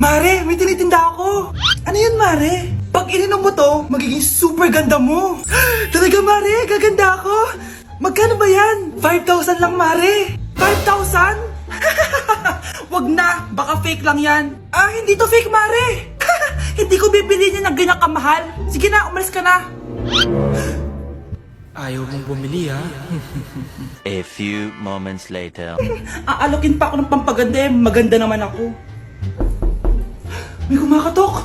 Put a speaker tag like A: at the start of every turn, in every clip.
A: Mare, may tinitinda ako. Ano yun, Mare? Pag ininom mo to, magiging super ganda mo. Talaga, Mare, gaganda ako. Magkano ba yan? 5,000 lang, Mare. 5,000? Wag na, baka fake lang yan. Ah, hindi to fake, Mare. Hindi ko bibili niya ng ganyan kamahal. Sige na, umalis ka na. Ayaw mong bumili, ha?
B: A few moments later.
A: Aalokin pa ako ng pampaganda eh. Maganda naman ako. May kumakatok.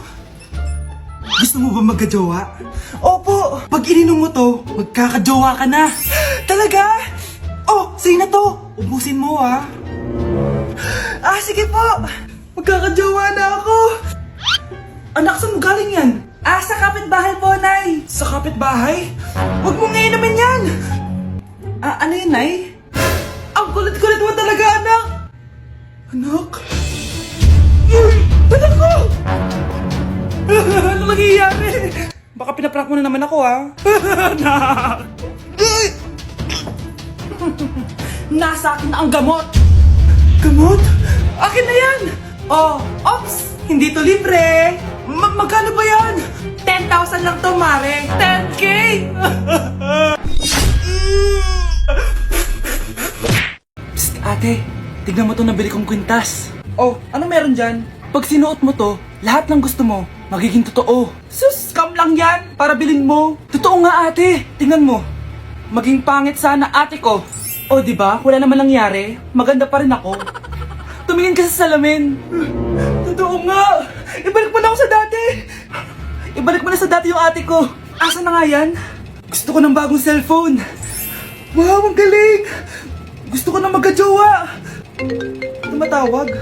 A: Gusto mo ba magkajowa? Opo! Pag ininom mo to, magkakajowa ka na. Talaga? Oh, sige na to. Ubusin mo, ha? Ah, sige po. Magkakajowa na ako. Anak, saan mo galing yan? Ah, sa kapitbahay po, Nay. Sa kapitbahay? Huwag mo nga inumin yan. Ah, ano yun, Nay? Ang kulit-kulit mo talaga, anak. Anak? Uy! Anak ko! Ano nangyayari? Baka pinaprank mo na naman ako, ha? Anak! Nasa akin na ang gamot! Gamot? Akin na yan! Oh, ops! Hindi to libre! Magkano ba yan? 10,000 lang to, Mare! 10K! Psst, ate! Tignan mo to nabili kong kwintas. Oh, ano meron dyan? Pag sinuot mo to, lahat ng gusto mo, magiging totoo. Sus, scam lang yan! Para bilhin mo. Totoo nga, ate! Tingnan mo. Maging pangit sana ate ko. O, di ba? Wala naman nangyari. Maganda pa rin ako. Tumingin ka sa salamin. Totoo nga! Ibalik mo na ako sa dati! Ibalik mo na sa dati yung ate ko. Asa na nga yan? Gusto ko ng bagong cellphone. Wow, ang galing! Gusto ko na magka-jowa. Tumatawag.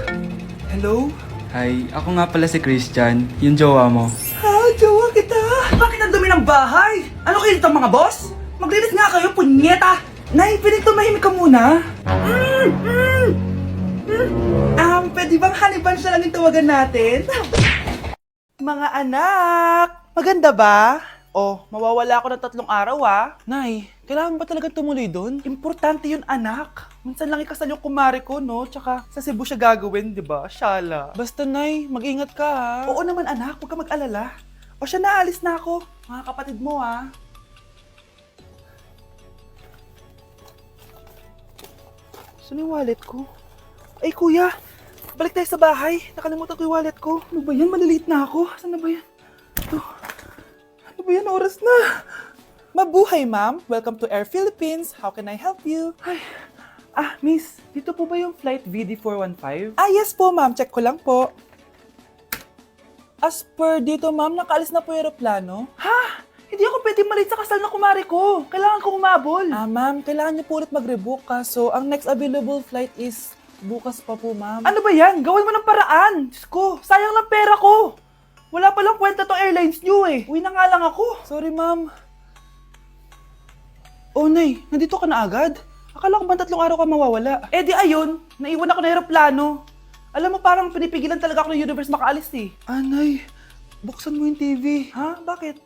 A: Hello?
C: Hi, ako nga pala si Christian, yung jowa mo.
A: Ha? Jowa kita? Bakit ang dumi ng bahay? Ano kayo dito mga boss? Maglinis nga kayo, punyeta! Nay, pwede tumahimik ka muna? Pwede bang honey bunch na lang yung tawagan natin? Mga anak, maganda ba? Oh, mawawala ako ng 3 araw Nay, kailangan ba talaga tumuloy doon? Importante yun, anak. Minsan lang ikasal yung kumare ko, no? Tsaka sa Cebu siya gagawin, di ba? Shala. Basta, Nay, mag-ingat ka, ha? Oo naman, anak. Huwag ka mag-alala. O siya, naalis na ako. Mga kapatid mo, ha? Saan yung wallet ko? Ay, kuya! Balik tayo sa bahay. Nakalimutan ko yung wallet ko. Ano ba yan? Maliliit na ako. Saan na ba yan? Ito. Ano ba yan? Oras na. Mabuhay, ma'am. Welcome to Air Philippines. How can I help you? Ay. Miss. Dito po ba yung flight VD415? Yes po, ma'am. Check ko lang po. As per dito, ma'am, nakaalis na po yung aeroplano. Ha? Hindi ako pwede malate sa kasal na kumari ko. Kailangan ko umabol. Ma'am, kailangan niyo po ulit mag-rebook So, ang next available flight is bukas pa po, ma'am. Ano ba yan? Gawin mo ng paraan. Diyos ko, sayang lang pera ko. Wala palang kwenta tong airlines niyo eh. Uwi na nga lang ako. Sorry, ma'am. Oh, Nay, nandito ka na agad? Akala ko ba 3 araw ka mawawala? Eh di ayun, naiwan ako ng aeroplano. Alam mo, parang pinipigilan talaga ako ng universe makaalis eh. Nay, buksan mo yung TV. Ha? Bakit?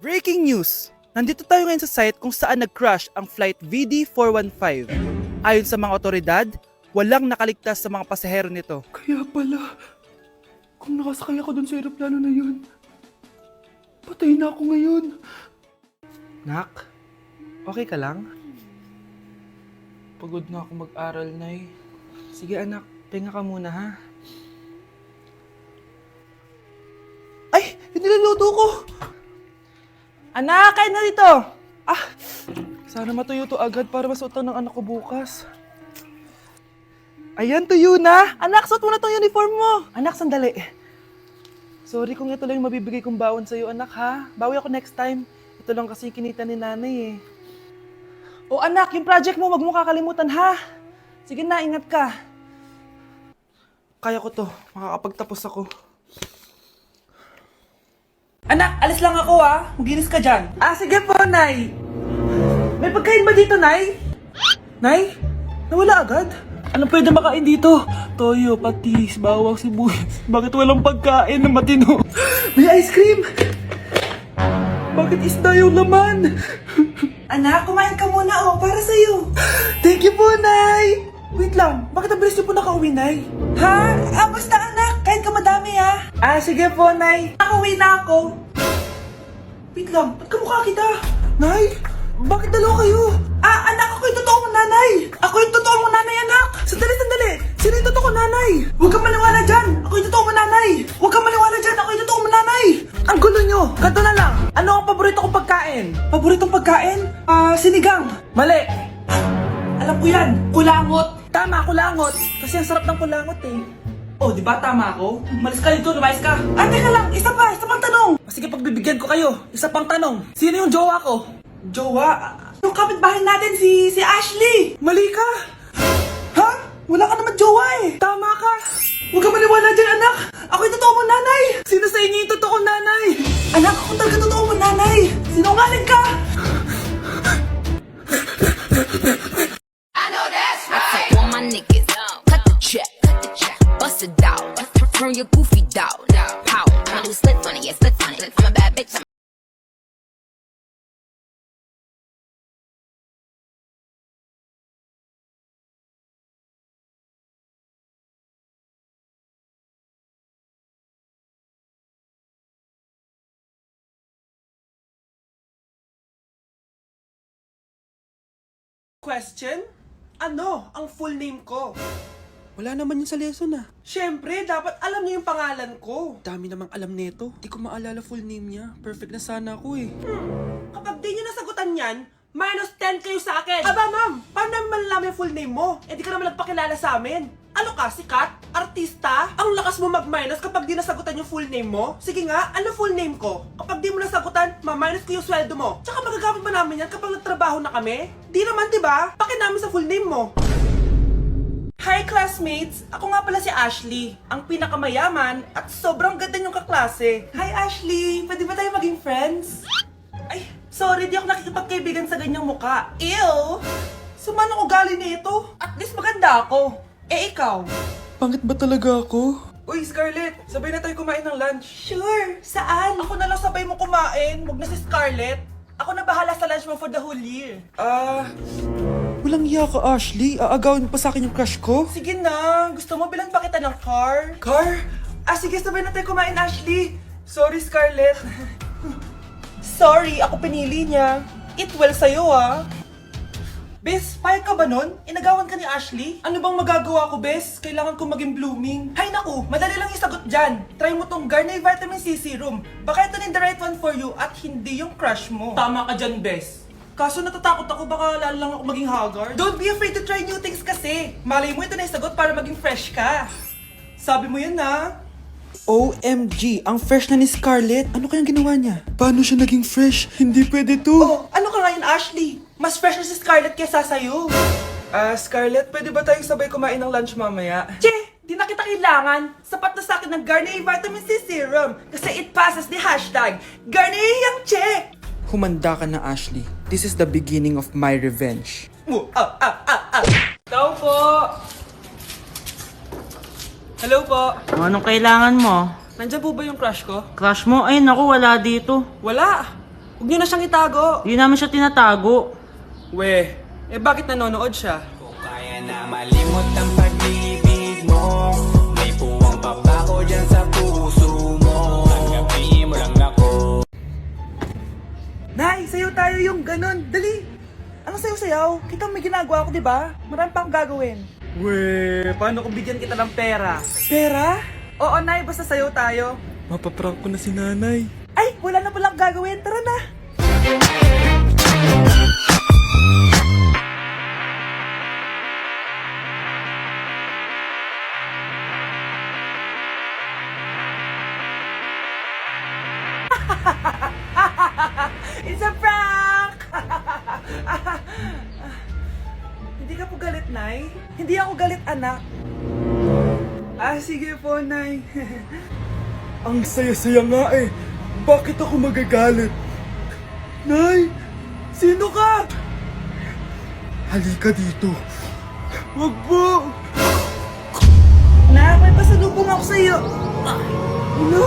A: Breaking news! Nandito tayo ngayon sa site kung saan nag-crash ang flight VD415. Ayon sa mga otoridad, walang nakaligtas sa mga pasahero nito. Kaya pala, kung nakasakay ako dun sa aeroplano na yun, patay na ako ngayon. Nak, okay ka lang? Pagod na ako mag-aral, Nay. Sige anak, pahinga ka muna ha. Ay! Yung niluluto ko! Anak, kain na dito! Sana matuyo to agad para masuotan ng anak ko bukas. Ayan, tuyo na! Anak, suot mo na tong uniform mo! Anak, sandali. Sorry kung ito lang yung mabibigay kong bawon sa'yo, anak ha. Bawi ako next time. Ito lang kasi kinita ni nanay eh. O anak, yung project mo, wag mo kakalimutan ha. Sige na, ingat ka. Kaya ko to, makakapagtapos ako. Anak, alis lang ako Maginis ka dyan. Sige po, Nay. May pagkain ba dito, Nay? Nay? Nawala agad? Anong pwede makain dito? Toyo, patis, bawang, sibuyas. Bakit walang pagkain na matino? May ice cream! Bakit isda yung laman? Anak, kumain ka muna para sa'yo. Thank you po, Nay! Wait lang, bakit ang bilis niyo po nakauwi, Nay? Ha? Basta anak, kain Sige po, Nay. Nakauwi na ako. Wait lang, ba't kamukha kita? Nay, bakit dalawa kayo? Anak, ako yung totoo mong nanay. Ako yung totoo mong nanay, anak. Sandali. Sino yung totoo kong nanay? Huwag kang maniwala dyan. Ako yung totoo mong nanay. Huwag kang maniwala dyan. Ako yung totoo mong nanay. Ang gulo nyo. Ganto na lang. Ano ang paborito kong pagkain? Paboritong pagkain? Sinigang. Mali. Alam ko yan. Kulangot. Tama, kulangot. Kasi ang sarap ng kulangot eh. Oh, di ba tama ako? Malis ka dito, lumayas ka. Teka lang, isa pang tanong. Sige, pagbibigyan ko kayo. Isa pang tanong. Sino yung jowa ko? Jowa? Yung kapitbahay natin, si Ashley. Mali ka. Ha? Wala ka naman jowa eh. Tama ka. Huwag ka maniwala dyan, anak. Ako yung totoo mong nanay. Sino sa inyo yung totoo kong nanay? Anak, ako talaga totoo mong nanay. Sinungaling ka.
D: All my niggas, cut the check, bust it down, turn your goofy down, pow. I'ma do slip funny, yeah, slip funny. I'm a bad bitch.
A: Question? Ano ang full name ko? Wala naman yun sa lesson ah. Siyempre, dapat alam niyo yung pangalan ko. Dami namang alam nito. Di ko maalala full name niya. Perfect na sana ako eh. Kapag di niyo nasagutan yan, minus 10 kayo sa akin. Aba ma'am, paano namin malalaman yung full name mo? Eh di ka naman nagpakilala sa amin. Ano ka, sikat? Artista? Ang lakas mo mag-minus kapag di nasagutan yung full name mo? Sige nga, ano full name ko? Kapag di mo nasagutan, ma-minus ko yung sweldo mo. Tsaka magagamit ba namin yan kapag nagtrabaho na kami? Di naman, di ba? Paki namin sa full name mo. Hi classmates! Ako nga pala si Ashley, ang pinakamayaman at sobrang ganda niyong kaklase. Hi Ashley! Pwede ba tayo maging friends? Ay, sorry, di ako nakikipagkaibigan sa ganyang muka. Ew! Sumanong ugali nito? At least maganda ako. Eh ikaw? Pangit ba talaga ako? Uy Scarlett, sabay na tayo kumain ng lunch. Sure! Saan? Ako na lang sabay mo kumain, wag na si Scarlett. Ako na bahala sa lunch mo for the whole year. Walang iya ka, Ashley. Aagawin mo pa sa akin yung crush ko? Sige na. Gusto mo bilan pa kita ng car? Car? Sige, sabay na tayo kumain, Ashley. Sorry, Scarlett. Sorry, ako pinili niya. Eat well sa'yo, ah. Bes, payag ka ba nun? Inagawan ka ni Ashley? Ano bang magagawa ko, Bes? Kailangan ko maging blooming. Hay naku, madali lang isagot dyan. Try mo tong Garnier Vitamin C Serum. Baka ito na the right one for you at hindi yung crush mo. Tama ka dyan, Bes. Kaso natatakot ako, baka lalo lang ako maging haggard. Don't be afraid to try new things kasi. Malay mo ito na isagot para maging fresh ka. Sabi mo yun na. OMG, ang fresh na ni Scarlett. Ano kayang ginawa niya? Paano siya naging fresh? Hindi pwede to. Oh, ano ka ngayon, Ashley? Mas fresh na si Scarlett kesa sa'yo. Scarlett, pwede ba tayong sabay kumain ng lunch mamaya? Che, di na kita kailangan. Sapat na sa akin ng Garnier Vitamin C Serum. Kasi it passes the hashtag Garnier yang Che. Humanda ka na, Ashley. This is the beginning of my revenge. Tao po! Hello po!
E: Anong kailangan mo?
A: Nandiyan po ba yung crush ko?
E: Crush mo? Ay naku, wala dito.
A: Wala! Huwag niyo na siyang itago!
E: Hindi namin siya tinatago.
A: We, bakit nanonood siya?
F: Kaya na malimot ang pag-ibig mo. May puwang papako dyan sa puso mo. Tanggapin mo lang ako.
A: Nay, sayo tayo yung ganon. Dali! Ano sayo-sayaw? Kita may ginagawa ko, di ba? Marami pa akong gagawin. We, paano kung bigyan kita ng pera? Pera? Oo, Nay, basta sayo tayo. Mapaprank ko na si Nanay. Ay, wala na palang gagawin. Tara na! It's a prank! Hindi ka po galit, Nay? Hindi ako galit, anak. Sige po, Nay. Ang saya-saya nga eh. Bakit ako magagalit? Nay! Sino ka? Halika dito. Wag po! Nak, may pasalubong ako sa'yo. Ano?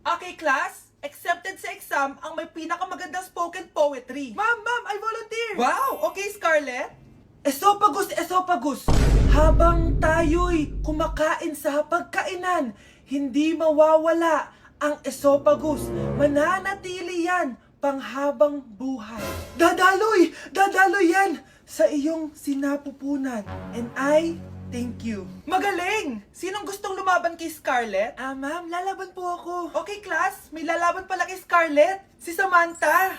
A: Okay, class. Accepted sa exam ang may pinakamagandang spoken poetry. Ma'am, I volunteer! Wow! Okay, Scarlett. Esophagus, esophagus. Habang tayo'y kumakain sa pagkainan, hindi mawawala ang esophagus. Mananatili yan panghabang buhay. Dadaloy! Dadaloy yan sa iyong sinapupunan. And I thank you. Magaling! Sinong gustong lumaban kay Scarlett? Ma'am, lalaban po ako. Okay, class. May lalaban pala kay Scarlett. Si Samantha.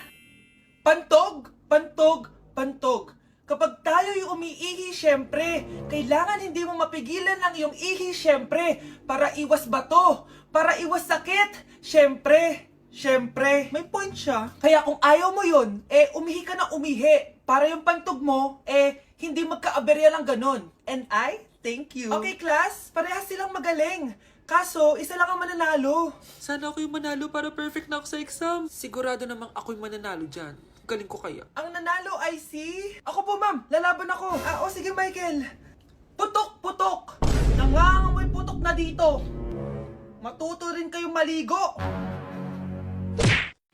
A: Pantog, pantog, pantog. Kapag tayo'y umiihi, syempre, kailangan hindi mo mapigilan ang iyong ihi, syempre, para iwas bato, para iwas sakit, syempre. Siyempre, may point siya. Kaya kung ayaw mo yun, umihi ka na umihi. Para yung pantog mo, hindi magka-aberya lang ganun. And I thank you. Okay, class, parehas silang magaling. Kaso, isa lang ang mananalo.
G: Sana ako yung manalo para perfect na ako sa exam. Sigurado namang ako yung mananalo dyan. Galing ko kaya.
A: Ang nanalo ay si... Ako po, ma'am. Lalaban ako. Sige, Michael. Putok, putok. Nangangamoy putok na dito. Matuto rin kayong maligo.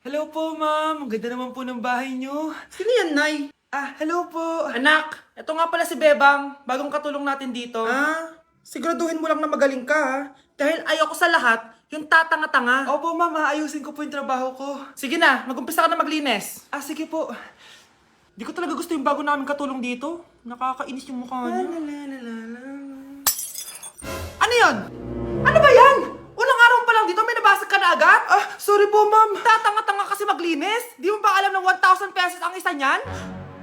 A: Hello po, ma'am. Ang ganda naman po ng bahay nyo. Sino yan, Nay? Hello po. Anak, ito nga pala si Bebang. Bagong katulong natin dito. Siguraduhin mo lang na magaling ka, ha? Dahil ayoko sa lahat, yung tatanga-tanga. Opo, ma'am. Ayusin ko po yung trabaho ko. Sige na, mag-umpisa ka na maglinis. Sige po. Di ko talaga gusto yung bago namin katulong dito. Nakakainis yung mukha niya. Ano yun? Ano ba yan? Unang araw pa lang dito, may nabasag ka na agad? Sorry po, ma'am. Tatanga-tanga kasi maglinis. Di mo ba alam na 1,000 pesos ang isa niyan?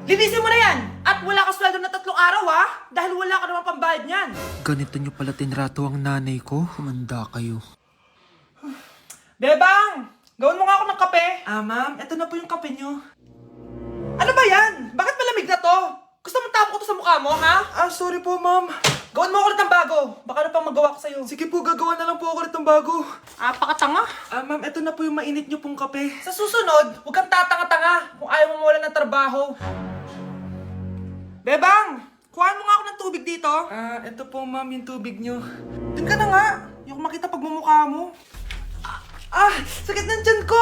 A: Linisin mo na yan! At wala ka sweldo na 3 araw, ha? Dahil wala ka naman pambayad niyan.
G: Ganito nyo pala tinrato ang nanay ko. Humanda kayo.
A: Bebang! Gawin mo nga ako ng kape. Ma'am, eto na po yung kape nyo. Ano ba yan? Bakit malamig na to? Gusto mong tapo ko to sa mukha mo, ha? Sorry po, ma'am. Gawin mo ako ulit ng bago. Baka na pang magawa ko sa'yo. Sige po, gagawa na lang po ako ulit ng bago. Pakatanga. Ma'am, eto na po yung mainit nyo pong kape. Sa susunod, huwag kang tatanga-tanga kung ayaw mo mawala ng trabaho. Bebang! Kuhaan mo nga ako ng tubig dito. Eto po, ma'am, yung tubig nyo. Doon ka na nga. Yung makita pagmumukha mo. Sakit ng tiyan ko!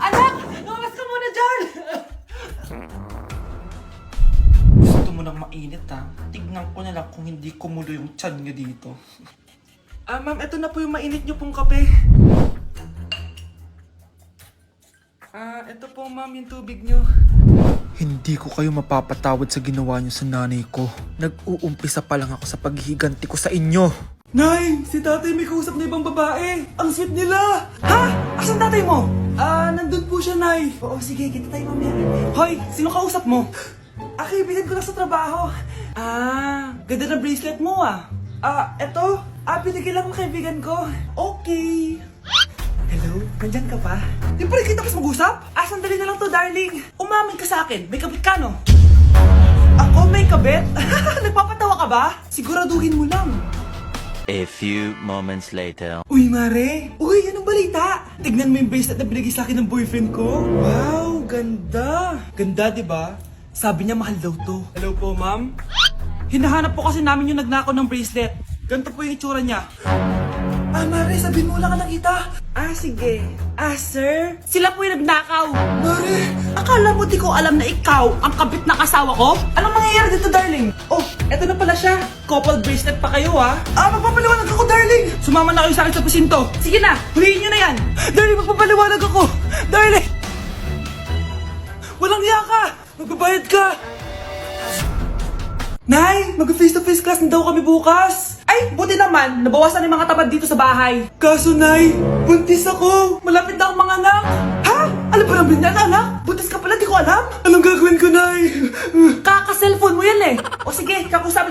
A: Anak! Lumabas ka muna dyan! Gusto mo nang mainit, ha? Tignan ko na lang kung hindi kumulo yung tiyan nyo dito. Ma'am, eto na po yung mainit nyo pong kape. Eto po, ma'am, yung tubig nyo.
G: Hindi ko kayo mapapatawad sa ginawa nyo sa nanay ko. Nag-uumpisa pa lang ako sa paghihiganti ko sa inyo.
A: Nay! Si tatay may kausap na ibang babae! Ang sweet nila! Ha? Asan tatay mo? Nandun po siya, Nay. Oo, sige, kita tayo mamaya. Hoy, sino kausap mo? Kaibigan ko lang sa trabaho. Ganda na bracelet mo, eto. Binigyan lang ng kaibigan ko. Okay. Hello? Nandyan ka pa? Di pa rin kita kasi mag-usap? Sandali na lang to, darling. Umamin ka sa akin. May kabit ka, no? Ako may kabit? Nagpapatawa ka ba? Siguraduhin mo lang.
B: A few moments later.
A: Uy, Mare! Uy, anong balita? Tignan mo yung bracelet na binigay sa akin ng boyfriend ko. Wow, ganda! Ganda, di ba? Sabi niya mahal daw to. Hello po, ma'am? Hinahanap po kasi namin yung nagnakaw ng bracelet. Ganito po yung itsura niya. Mare, sabihin mo lang ka nakita. Sige. Sir? Sila po yung nagnakaw. Mare! Akala mo di ko alam na ikaw ang kabit na kasawa ko? Anong mangyayari dito, darling? Oh, eto na pala siya. Couple bracelet pa kayo, ha? Magpapaliwanag ako, darling! Sumama na kayo sa akin sa presinto. Sige na, huliin nyo na yan. Darling, magpapaliwanag ako. Darling! Walang hiya ka! Magbabayad ka! Nay, mag-face-to-face class na daw kami bukas. Ay, buti naman, nabawasan yung mga tabad dito sa bahay. Kaso, Nay, buntis ako. Malapit na akong manganak. Ha? Alam ba namin yan, anak? Buntis ka pala, di ko alam. Anong gagawin ko, Nay? Kaka-cellphone mo yan eh. O sige, kakusapin ko